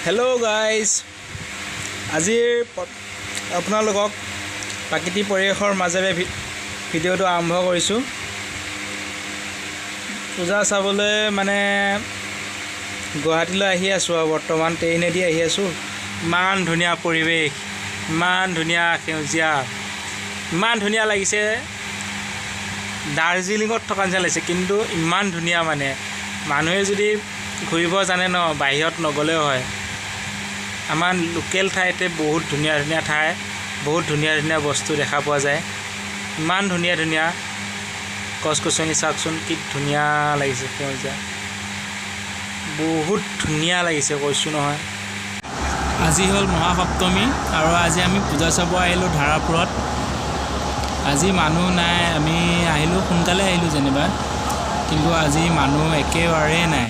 Hello' guys, আজি আপোনালোকক প্ৰাকৃতিক পৰিৱেশৰ মাজেৰে ভিডিঅ'টো আৰম্ভ কৰিছোঁ। পূজা চাবলৈ মানে গুৱাহাটীলৈ আহি আছোঁ আৰু বৰ্তমান ট্ৰেইনেদি আহি আছোঁ। ইমান ধুনীয়া পৰিৱেশ, ইমান ধুনীয়া সেউজীয়া, ইমান ধুনীয়া লাগিছে। দাৰ্জিলিঙত থকা নিচিনা লাগিছে, কিন্তু ইমান ধুনীয়া মানে মানুহে যদি ঘূৰিব জানে ন, বাহিৰত নগ'লেও হয়। আমাৰ লোকেল ঠাইতে বহুত ধুনীয়া ধুনীয়া ঠাই, বহুত ধুনীয়া ধুনীয়া বস্তু দেখা পোৱা যায়। ইমান ধুনীয়া ধুনীয়া গছ গছনি চাওকচোন, কি ধুনীয়া লাগিছে, সেউজীয়া বহুত ধুনীয়া লাগিছে, কৈছোঁ নহয়। আজি হ'ল মহাসপ্তমী আৰু আজি আমি পূজা চাব আহিলোঁ ধাৰাপুৰত। আজি মানুহ নাই, আমি আহিলোঁ সোনকালে আহিলোঁ যেনিবা, কিন্তু আজি মানুহ একেবাৰেই নাই।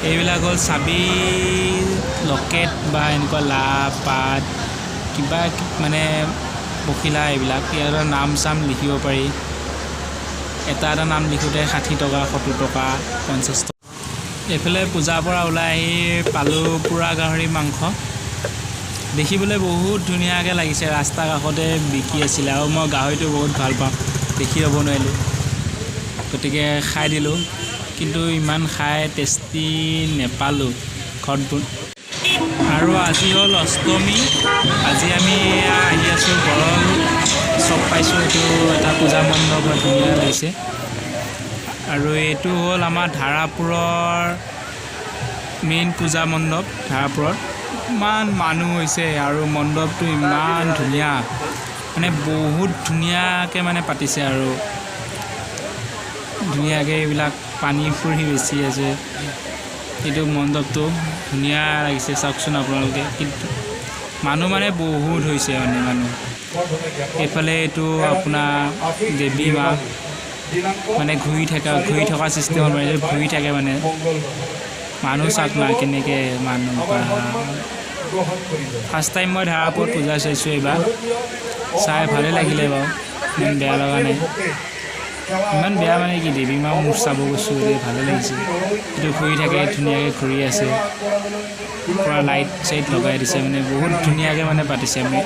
এইবিলাক হ'ল চাবি লকেট বা এনেকুৱা লা পাত কিবা মানে পখিলা, এইবিলাক ইয়াৰ নাম চাম লিখিব পাৰি। এটা নাম লিখোঁতে 60 টকা, 70 টকা, 50 টকা। এইফালে পূজাৰ পৰা ওলাই আহি পালোঁ পোৰা গাহৰি মাংস। দেখিবলৈ বহুত ধুনীয়াকৈ লাগিছে, ৰাস্তাৰ কাষতে বিকি আছিলে আৰু মই গাহৰিটো বহুত ভাল পাওঁ, দেখি ৰ'ব নোৱাৰিলোঁ, গতিকে খাই দিলোঁ। কিন্তু ইমান খাই টেষ্টি নেপালোঁ ঘৰত। আৰু আজি হ'ল অষ্টমী। আজি আমি আহি আছোঁ গৰল চব পাইছোঁ। এইটো এটা পূজা মণ্ডপ, ধুনীয়া লাগিছে। আৰু এইটো হ'ল আমাৰ ধাৰাপুৰৰ মেইন পূজা মণ্ডপ। ধাৰাপুৰত ইমান মানুহ হৈছে আৰু মণ্ডপটো ইমান ধুনীয়া, মানে বহুত ধুনীয়াকৈ মানে পাতিছে আৰু ধুনীয়াকৈ এইবিলাক পানী ফুৰি বেছি আছে। এইটো মণ্ডপটো ধুনীয়া লাগিছে, চাওকচোন আপোনালোকে। কিন্তু মানুহ মানে বহুত হৈছে, মানে মানুহ। এইফালে এইটো আপোনাৰ দেৱী মা মানে ঘূৰি থকা চিষ্টেমত, মানে ঘূৰি থাকে মানে মানুহ। চাওক না কেনেকৈ মানুহ। ফাৰ্ষ্ট টাইম মই ধাৰাপুৰত পূজা চাইছোঁ এইবাৰ, চাই ভালেই লাগিলে বাৰু, ইমান বেয়া লগা নাই। ইমান বেয়া মানে কি, দেৱী মা মোৰ চাব গৈছোঁ, ভালেই লাগিছে। এইটো ঘূৰি থাকে, ধুনীয়াকৈ ঘূৰি আছে, পূৰা লাইট চাইট লগাই দিছে, মানে বহুত ধুনীয়াকৈ মানে পাতিছে। আমি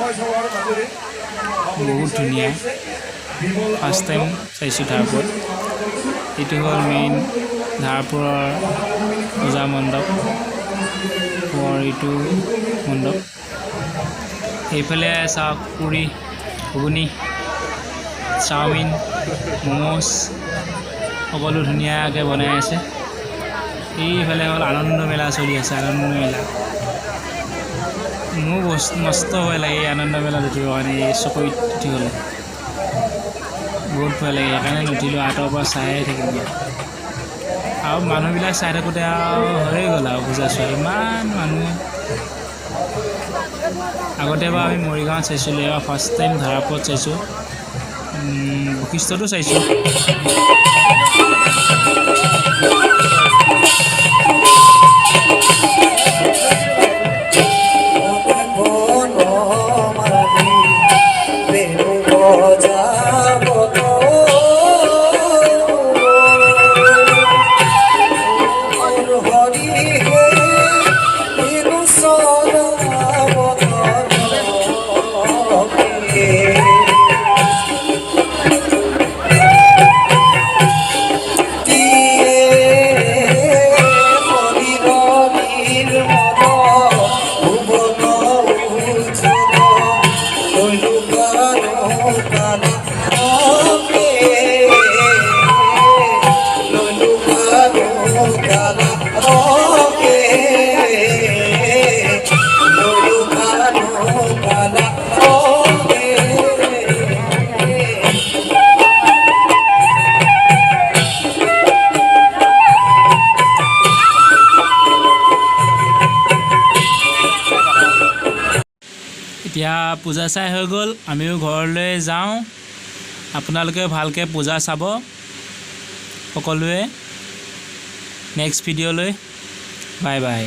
বহুত ধুনীয়া, ফাৰ্ষ্ট টাইম চাইছোঁ ধাৰাপুৰত। এইটো হ'ল মেইন ধাৰাপুৰৰ পূজা মণ্ডপ, এইটো মণ্ডপ। এইফালে চাওক, পুৰি, ঘুগুনি, চাওমিন, ম'ম'জ সকলো ধুনীয়াকৈ বনাই আছে। এইফালে হ'ল আনন্দ মেলা চলি আছে, আনন্দ মেলা। মোৰ মস্ত ভয় লাগে এই আনন্দ মেলাত উঠিবৰ কাৰণে, এই চকৰিত উঠি গ'লে বহুত ভয় লাগে, সেইকাৰণে নুঠিলোঁ, আঁতৰৰ পৰা চায়ে থাকিলোঁ। আৰু মানুহবিলাক চাই থাকোঁতে আৰু হৈয়ে গ'ল আৰু পূজা চোৱা, ইমান মানুহ। আগতে বাৰু আমি মৰিগাঁৱত চাইছিলোঁ, এবাৰ ফাৰ্ষ্ট টাইম ধাৰাপুৰত চাইছোঁ। বশিষ্ঠতো চাইছোঁ। এতিয়া পূজা চাই হৈ গ'ল, আমিও ঘৰলৈ যাওঁ। আপোনালোকে ভালকৈ পূজা চাব সকলোৱে। নেক্সট ভিডিঅ'লৈ বাই বাই।